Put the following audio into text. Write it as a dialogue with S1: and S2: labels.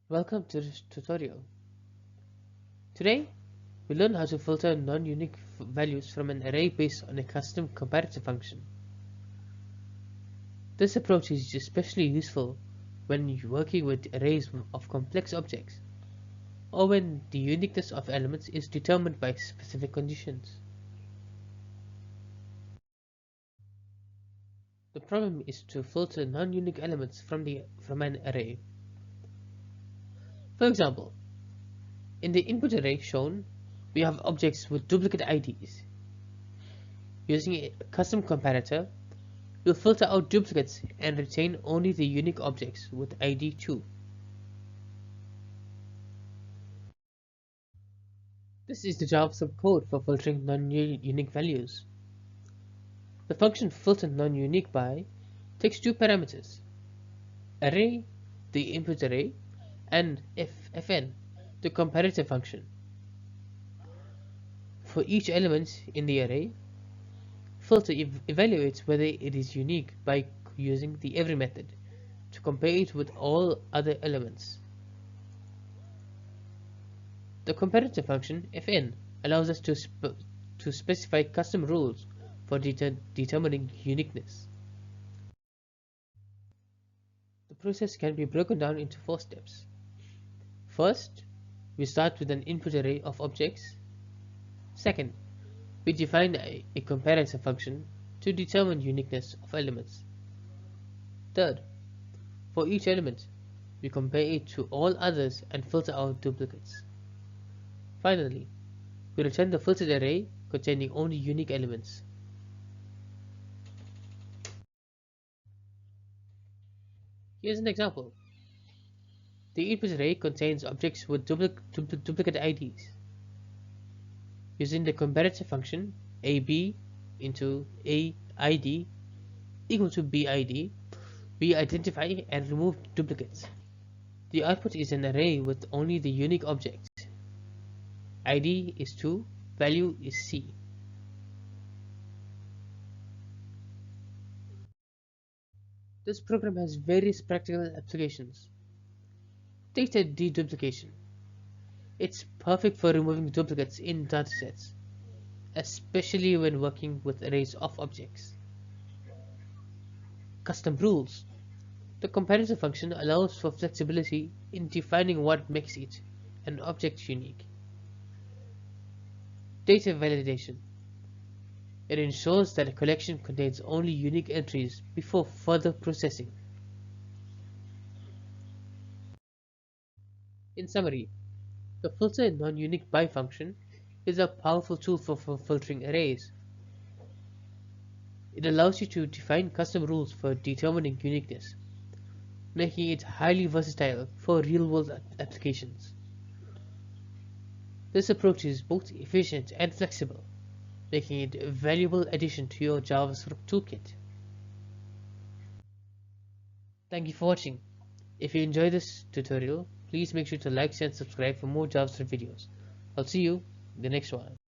S1: Welcome to this tutorial. Today, we learn how to filter non-unique values from an array based on a custom comparator function. This approach is especially useful when you're working with arrays of complex objects, or when the uniqueness of elements is determined by specific conditions. The problem is to filter non-unique elements from an array. For example, in the input array shown, we have objects with duplicate IDs. Using a custom comparator, we'll filter out duplicates and retain only the unique objects with ID 2. This is the JavaScript code for filtering non-unique values. The function filter non-unique by takes two parameters: array, the input array, and fn, the comparator function. For each element in the array, filter evaluates whether it is unique by using the every method to compare it with all other elements. The comparator function fn allows us to specify custom rules for determining uniqueness. The process can be broken down into 4 steps. First, we start with an input array of objects. Second, we define a comparator function to determine uniqueness of elements. Third, for each element, we compare it to all others and filter out duplicates. Finally, we return the filtered array containing only unique elements. Here's an example. The input array contains objects with duplicate IDs. Using the comparator function AB into AID equal to BID, we identify and remove duplicates. The output is an array with only the unique object. ID is 2, value is C. This program has various practical applications. Data deduplication. It's perfect for removing duplicates in datasets, especially when working with arrays of objects. Custom rules. The comparator function allows for flexibility in defining what makes it an object unique. Data validation. It ensures that a collection contains only unique entries before further processing. In summary, the filter non-unique by function is a powerful tool for filtering arrays. It allows you to define custom rules for determining uniqueness, making it highly versatile for real-world applications. This approach is both efficient and flexible, making it a valuable addition to your JavaScript toolkit. Thank you for watching. If you enjoyed this tutorial, please make sure to like and subscribe for more JavaScript videos. I'll see you in the next one.